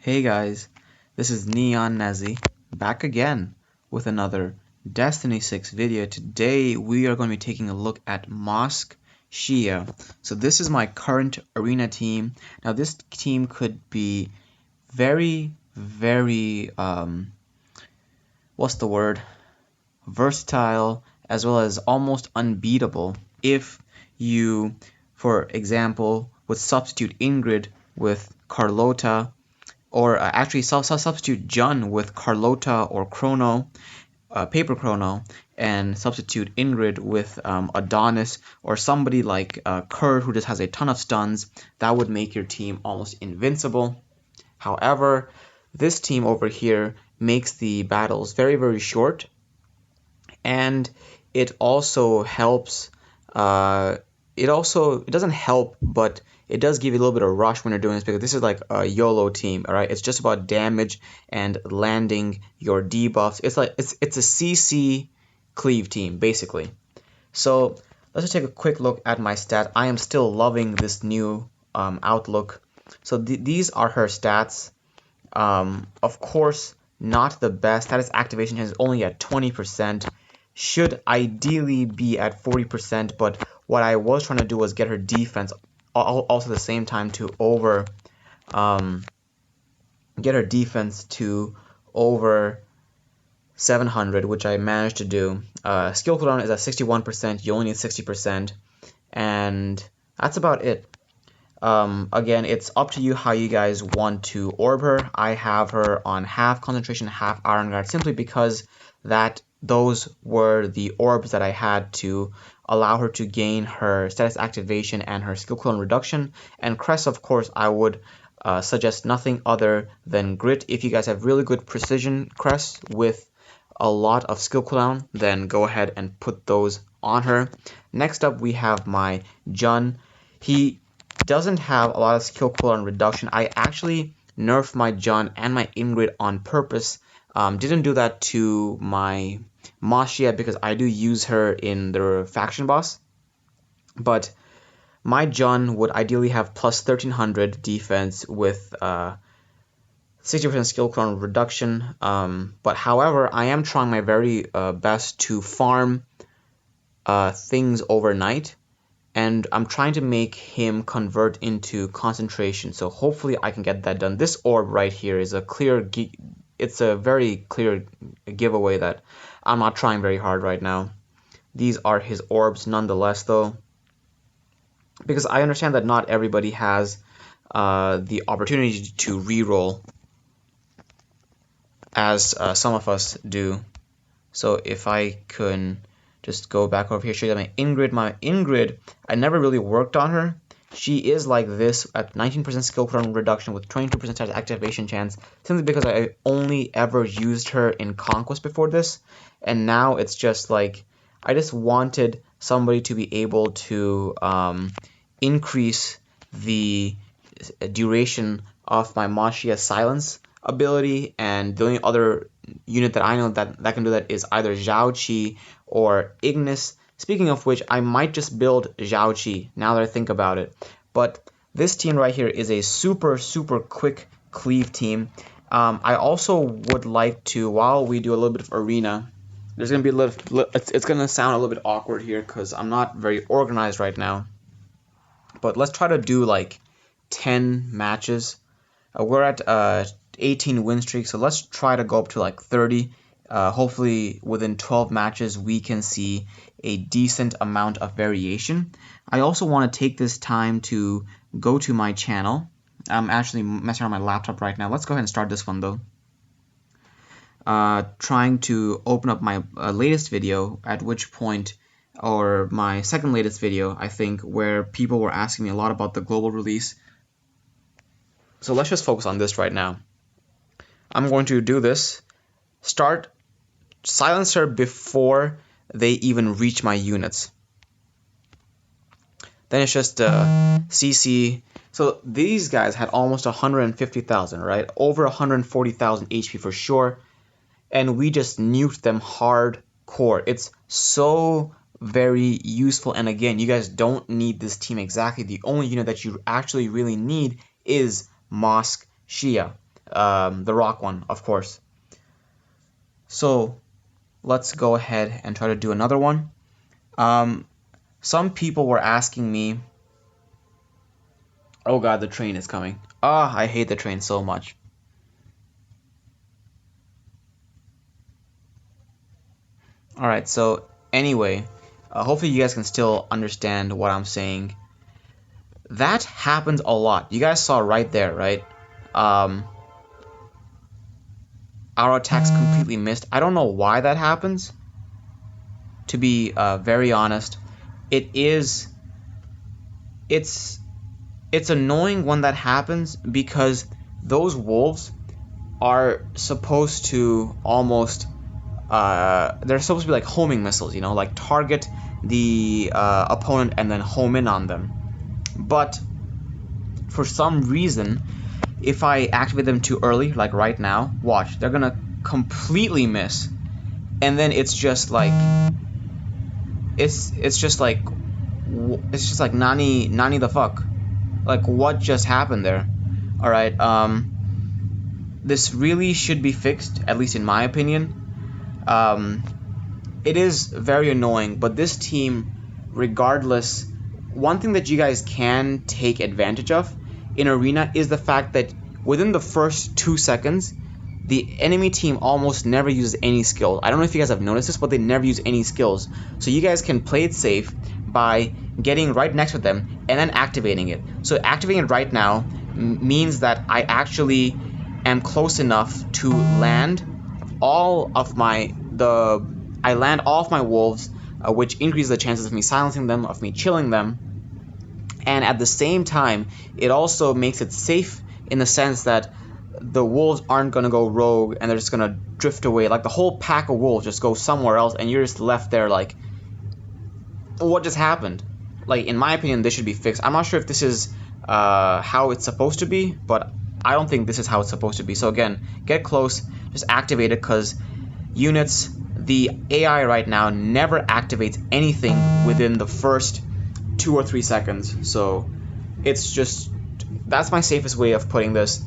Hey guys, this is Neon Nazi back again with another Destiny 6 video. Today we are going to be taking a look at Mosk Shiya. So this is my current arena team. Now this team could be very what's the word? Versatile as well as almost unbeatable if you, for example, would substitute Ingrid with Carlota, or actually substitute Jun with Carlota or Chrono, Paper Chrono, and substitute Ingrid with Adonis or somebody like Kurt who just has a ton of stuns. That would make your team almost invincible. However, this team over here makes the battles very short, and it also helps. It doesn't help, but it does give you a little bit of rush when you're doing this, because this is like a YOLO team. All right, it's just about damage and landing your debuffs. It's a CC cleave team basically. So let's just take a quick look at my stat. I am still loving this new outlook. So these are her stats. Of course, not the best. Status activation is only at 20%. Should ideally be at 40%, but what I was trying to do was get her defense also at the same time to get her defense to over 700, which I managed to do. Skill cooldown is at 61%. You only need 60%, and that's about it. Again, it's up to you how you guys want to orb her. I have her on half concentration, half iron guard, simply because those were the orbs that I had to allow her to gain her status activation and her skill cooldown reduction. And Crest, of course, I would suggest nothing other than Grit. If you guys have really good precision Crest with a lot of skill cooldown, then go ahead and put those on her. Next up, we have my Jun. He doesn't have a lot of skill cooldown reduction. I actually nerfed my Jun and my Ingrid on purpose. Didn't do that to my Mosk yet because I do use her in the faction boss. But my Jun would ideally have plus 1300 defense with 60% skill cooldown reduction. But however, I am trying my very best to farm things overnight, and I'm trying to make him convert into concentration. So hopefully I can get that done. This orb right here is it's a very clear giveaway that I'm not trying very hard right now. These are his orbs nonetheless, though, because I understand that not everybody has the opportunity to reroll as some of us do. So if I can just go back over here, show you my Ingrid, I never really worked on her. She is like this at 19% skill cooldown reduction with 22% status activation chance, simply because I only ever used her in Conquest before this, and now it's just like I just wanted somebody to be able to increase the duration of my Mosk silence ability, and the only other unit that I know that can do that is either Zhao Qi or Ignis. Speaking of which, I might just build Zhao Qi now that I think about it. But this team right here is a super quick cleave team. I also would like to, while we do a little bit of arena, there's gonna be it's gonna sound a little bit awkward here because I'm not very organized right now. But let's try to do like 10 matches. We're at 18 win streak, so let's try to go up to like 30. Hopefully within 12 matches we can see a decent amount of variation. I also want to take this time to go to my channel. I'm actually messing around my laptop right now. Let's go ahead and start this one though. Trying to open up my latest video, at which point, or my second latest video, I think, where people were asking me a lot about the global release. So let's just focus on this right now. I'm going to do this. Silence her before they even reach my units. Then it's just CC. So these guys had almost 150,000, right? Over 140,000 HP for sure. And we just nuked them hardcore. It's so very useful. And again, you guys don't need this team exactly. The only unit that you actually really need is Mosk Shiya. the rock one, of course. So let's go ahead and try to do another one. Some people were asking me, oh god, the train is coming. I hate the train so much. Alright, so anyway, hopefully you guys can still understand what I'm saying. That happens a lot. You guys saw right there, right? Our attacks completely missed. I don't know why that happens. To be very honest, it's annoying when that happens because those wolves are supposed to almost they're supposed to be like homing missiles, you know, like target the opponent and then home in on them. But for some reason, if I activate them too early, like right now, watch, they're gonna completely miss, and then it's just like nani the fuck, like what just happened there? All right, this really should be fixed, at least in my opinion. It is very annoying, but this team, regardless, one thing that you guys can take advantage of in Arena is the fact that within the first 2 seconds, the enemy team almost never uses any skills. I don't know if you guys have noticed this, but they never use any skills. So you guys can play it safe by getting right next to them and then activating it. So activating it right now means that I actually am close enough to land all of my wolves, which increases the chances of me silencing them, of me chilling them. And at the same time, it also makes it safe in the sense that the wolves aren't going to go rogue and they're just going to drift away. Like the whole pack of wolves just go somewhere else and you're just left there like, what just happened? Like, in my opinion, this should be fixed. I'm not sure if this is how it's supposed to be, but I don't think this is how it's supposed to be. So again, get close, just activate it, because units, the AI right now never activates anything within the first 2 or 3 seconds. So it's just, that's my safest way of putting this.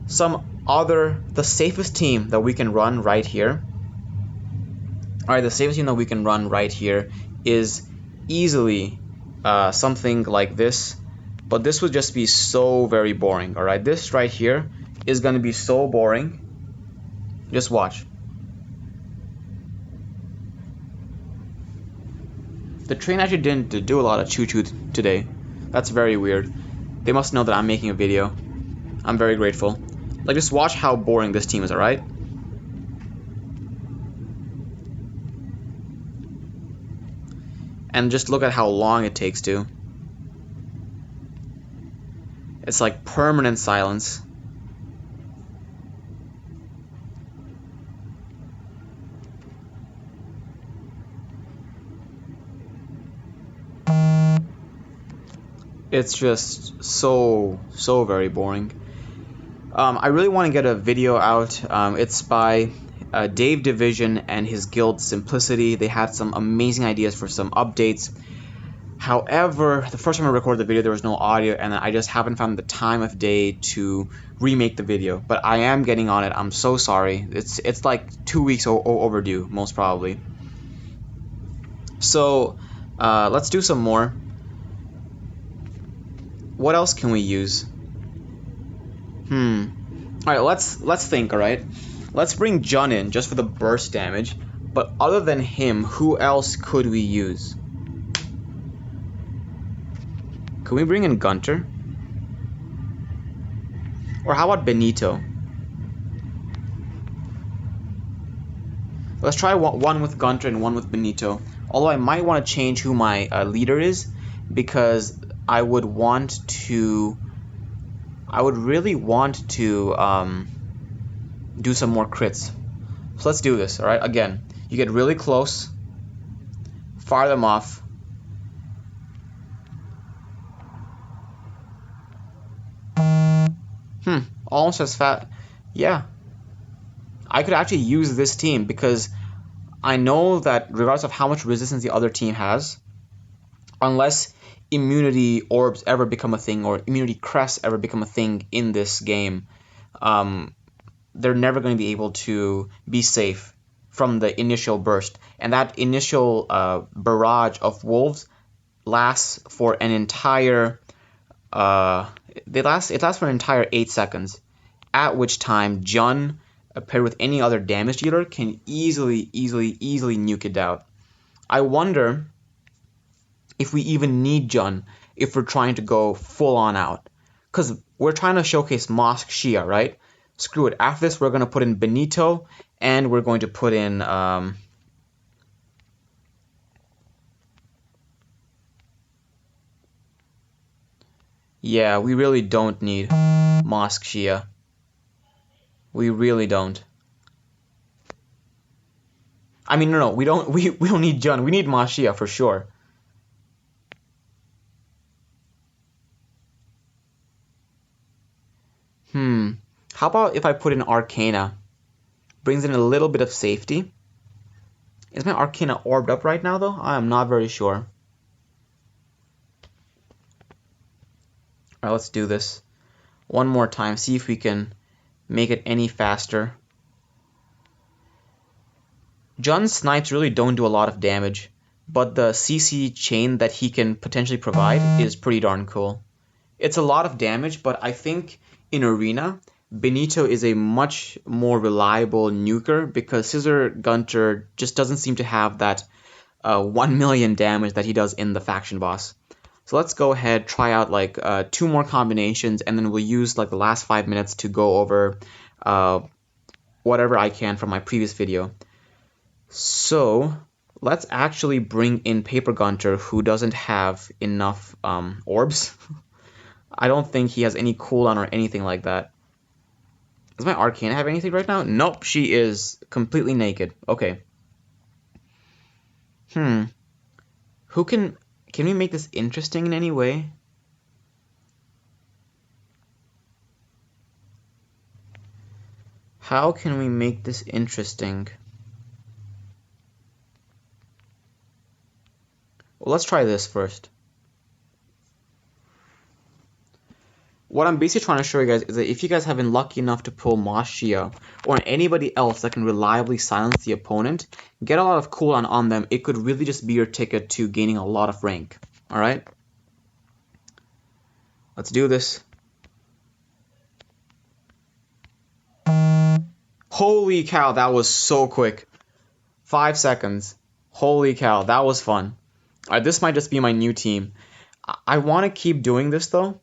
The safest team that we can run right here, alright, the safest team that we can run right here is easily something like this, but this would just be so very boring. Alright, this right here is going to be so boring. Just watch. The train actually didn't do a lot of choo-choo today. That's very weird. They must know that I'm making a video. I'm very grateful. Like, just watch how boring this team is, alright? And just look at how long it takes to. It's like permanent silence. It's just so very boring. I really want to get a video out. It's by Dave Division and his guild Simplicity. They had some amazing ideas for some updates. However, the first time I recorded the video, there was no audio, and I just haven't found the time of day to remake the video. But I am getting on it. I'm so sorry. It's like 2 weeks overdue, most probably. So let's do some more. What else can we use? Alright, let's think, alright? Let's bring Jun in just for the burst damage. But other than him, who else could we use? Can we bring in Gunter? Or how about Benito? Let's try one with Gunter and one with Benito. Although I might want to change who my leader is, because I would really want to do some more crits. So let's do this, alright? Again, you get really close, fire them off. Almost as fast. Yeah. I could actually use this team because I know that regardless of how much resistance the other team has, unless immunity orbs ever become a thing or immunity crests ever become a thing in this game, they're never going to be able to be safe from the initial burst. And that initial barrage of wolves lasts for an entire it lasts for an entire 8 seconds, at which time Jun, paired with any other damage dealer, can easily nuke it out. I wonder if we even need Jun if we're trying to go full on out. Because we're trying to showcase Mosk Shiya, right? Screw it. After this, we're going to put in Benito, and we're going to put in... yeah, we really don't need Mosk Shiya. We really don't. I mean, no, we don't. We don't need Jun. We need Mosk Shiya for sure. How about if I put in Arcana? Brings in a little bit of safety. Is my Arcana orbed up right now, though? I am not very sure. Alright, let's do this one more time. See if we can make it any faster. Jun's snipes really don't do a lot of damage, but the CC chain that he can potentially provide is pretty darn cool. It's a lot of damage, but I think in Arena, Benito is a much more reliable nuker because Scissor Gunter just doesn't seem to have that 1 million damage that he does in the faction boss. So let's go ahead, try out like 2 more combinations, and then we'll use like the last 5 minutes to go over whatever I can from my previous video. So let's actually bring in Paper Gunter, who doesn't have enough orbs. I don't think he has any cooldown or anything like that. Does my Arcana have anything right now? Nope, she is completely naked. Okay. Who can we make this interesting in any way? How can we make this interesting? Well, let's try this first. What I'm basically trying to show you guys is that if you guys have been lucky enough to pull Mosk Shiya or anybody else that can reliably silence the opponent, get a lot of cooldown on them, it could really just be your ticket to gaining a lot of rank. Alright? Let's do this. Holy cow, that was so quick. 5 seconds. Holy cow, that was fun. Alright, this might just be my new team. I want to keep doing this though.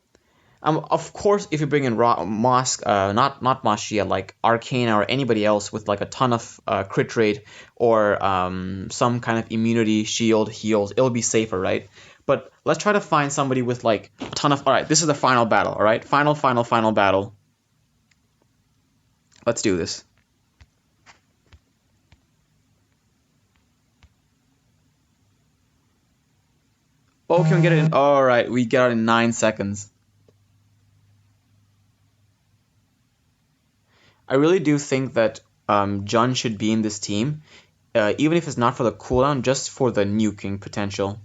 Of course, if you bring in Mosk, not Mosk Shiya, like Arcana or anybody else with like a ton of crit rate or some kind of immunity, shield, heals, it'll be safer, right? But let's try to find somebody with like a ton of... Alright, this is the final battle, alright? Final battle. Let's do this. Oh, can we get it in? Alright, we get it in 9 seconds. I really do think that Jun should be in this team, even if it's not for the cooldown, just for the nuking potential.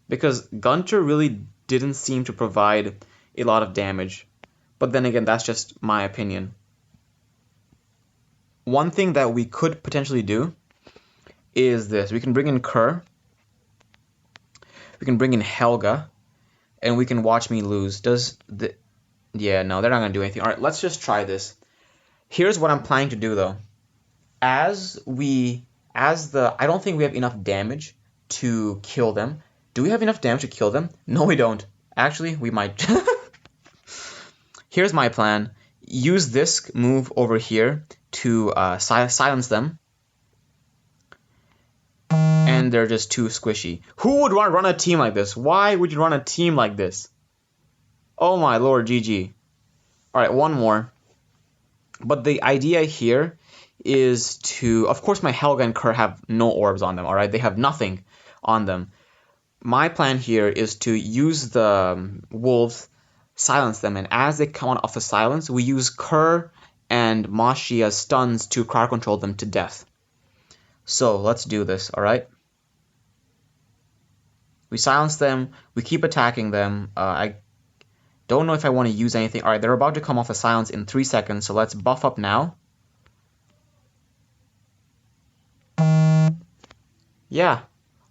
Because Gunter really didn't seem to provide a lot of damage. But then again, that's just my opinion. One thing that we could potentially do is this. We can bring in Kerr. We can bring in Helga. And we can watch me lose. Yeah, no, they're not going to do anything. Alright, let's just try this. Here's what I'm planning to do though. I don't think we have enough damage to kill them. Do we have enough damage to kill them? No, we don't. Actually, we might. Here's my plan. Use this move over here to silence them. And they're just too squishy. Who would want to run a team like this? Why would you run a team like this? Oh my lord, GG. Alright, one more. But the idea here is to... Of course, my Helga and Kerr have no orbs on them, alright? They have nothing on them. My plan here is to use the wolves, silence them, and as they come out of the silence, we use Kerr and Mosk Shiya's stuns to crowd control them to death. So, let's do this, alright? We silence them, we keep attacking them. Don't know if I want to use anything. All right, they're about to come off a silence in 3 seconds, so let's buff up now. Yeah,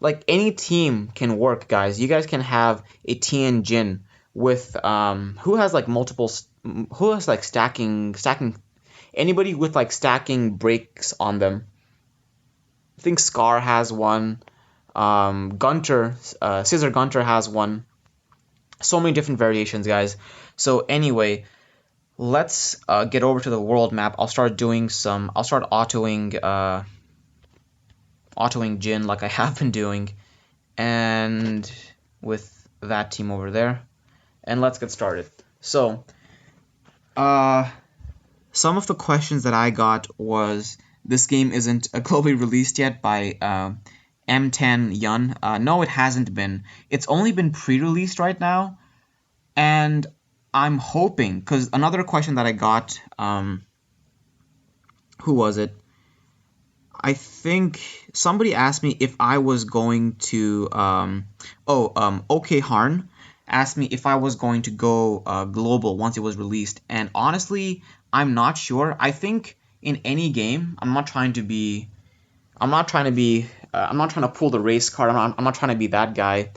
like any team can work, guys. You guys can have a Tien Jin with who has like multiple, who has like stacking, anybody with like stacking breaks on them. I think Scar has one. Gunter, Scissor Gunter has one. So many different variations, guys. So anyway, let's get over to the world map. I'll start autoing Jin like I have been doing, and with that team over there. And let's get started. So, some of the questions that I got was, this game isn't globally released yet by M10 Yun. No, it hasn't been. It's only been pre-released right now, and I'm hoping, because another question that I got, who was it? I think somebody asked me if I was going to, OK Harn asked me if I was going to go global once it was released, and honestly, I'm not sure. I think in any game, I'm not trying to pull the race card. I'm not trying to be that guy.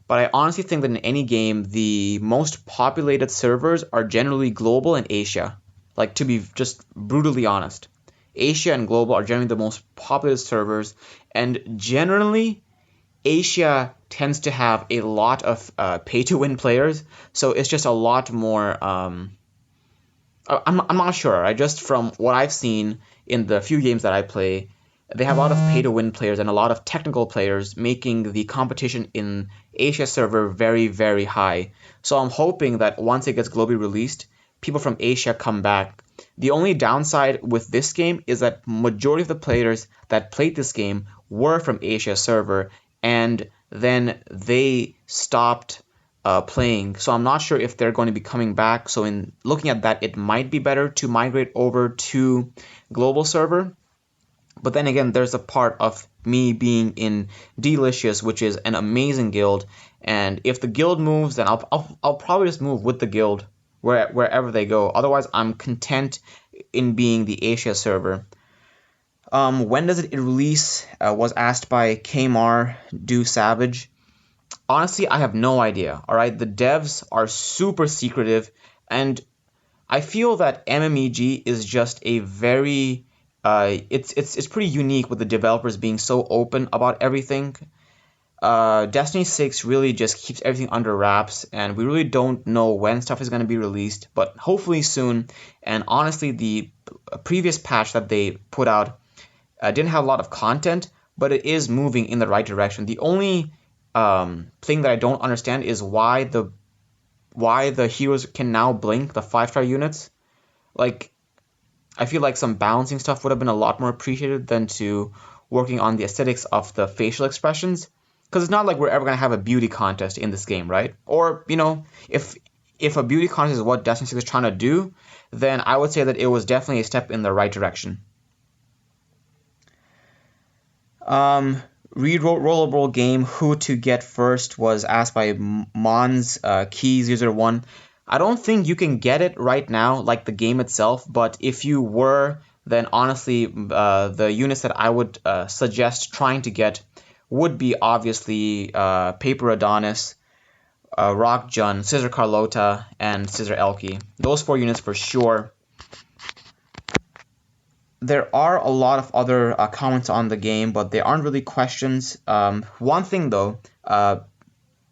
But I honestly think that in any game, the most populated servers are generally global and Asia. Like, to be just brutally honest, Asia and global are generally the most popular servers, and generally Asia tends to have a lot of pay-to-win players, so it's just a lot more. I'm not sure. I just, from what I've seen in the few games that I play, they have a lot of pay-to-win players and a lot of technical players, making the competition in Asia server very, very high. So I'm hoping that once it gets globally released, people from Asia come back. The only downside with this game is that majority of the players that played this game were from Asia server, and then they stopped playing. So I'm not sure if they're going to be coming back. So in looking at that, it might be better to migrate over to global server. But then again, there's a part of me being in Delicious, which is an amazing guild, and if the guild moves, then I'll probably just move with the guild wherever they go. Otherwise, I'm content in being the Asia server. When does it release? Was asked by Kmar Do Savage. Honestly, I have no idea. All right, the devs are super secretive, and I feel that MMEG is just a very it's pretty unique with the developers being so open about everything. Destiny 6 really just keeps everything under wraps, and we really don't know when stuff is going to be released, but hopefully soon. And honestly, the previous patch that they put out didn't have a lot of content, but it is moving in the right direction. The only thing that I don't understand is why the heroes can now blink, the 5-star units. Like, I feel like some balancing stuff would have been a lot more appreciated than to working on the aesthetics of the facial expressions. Because it's not like we're ever going to have a beauty contest in this game, right? Or, if a beauty contest is what Destiny 6 is trying to do, then I would say that it was definitely a step in the right direction. Rollable game, who to get first, was asked by Mons Keys User 1. I don't think you can get it right now, like the game itself, but if you were, then honestly, the units that I would suggest trying to get would be obviously Paper Adonis, Rock Jun, Scissor Carlota, and Scissor Elkie. Those 4 units for sure. There are a lot of other comments on the game, but they aren't really questions. One thing though,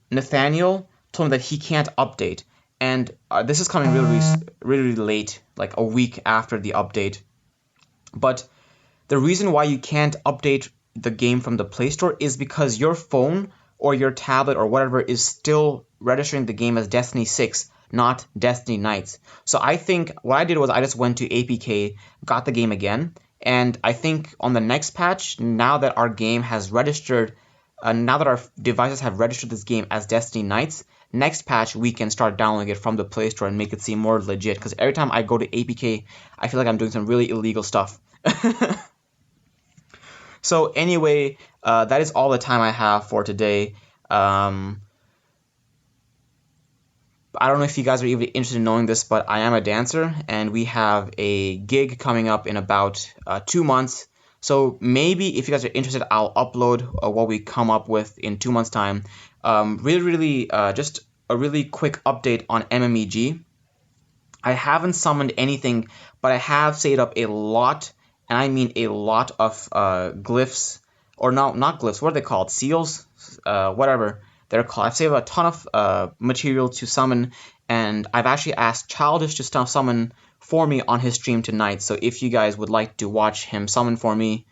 Nathaniel told me that he can't update, and this is coming really late, like a week after the update. But the reason why you can't update the game from the Play Store is because your phone or your tablet or whatever is still registering the game as Destiny 6, not Destiny Knights. So I think what I did was I just went to APK, got the game again, and I think on the next patch, now that our game has registered, now that our devices have registered this game as Destiny Knights, next patch we can start downloading it from the Play Store and make it seem more legit. Because every time I go to APK, I feel like I'm doing some really illegal stuff. So anyway, that is all the time I have for today. I don't know if you guys are even interested in knowing this, but I am a dancer, and we have a gig coming up in about 2 months. So maybe if you guys are interested, I'll upload what we come up with in 2 months' time. Really, just a really quick update on MMEG. I haven't summoned anything, but I have saved up a lot, and I mean a lot of glyphs, or not glyphs. What are they called? Seals, whatever they're called. I've saved a ton of material to summon, and I've actually asked Childish to summon for me on his stream tonight. So if you guys would like to watch him summon for me,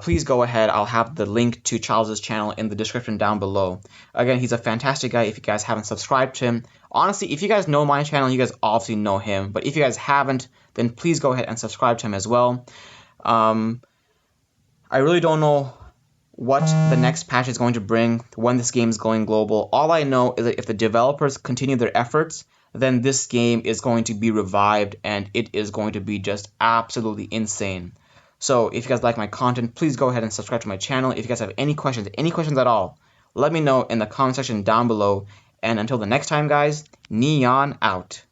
please go ahead. I'll have the link to Charles's channel in the description down below. Again, he's a fantastic guy. If you guys haven't subscribed to him, honestly, if you guys know my channel, you guys obviously know him. But if you guys haven't, then please go ahead and subscribe to him as well. I really don't know what the next patch is going to bring, when this game is going global. All I know is that if the developers continue their efforts, then this game is going to be revived, and it is going to be just absolutely insane. So if you guys like my content, please go ahead and subscribe to my channel. If you guys have any questions at all, let me know in the comment section down below. And until the next time, guys, Neon out.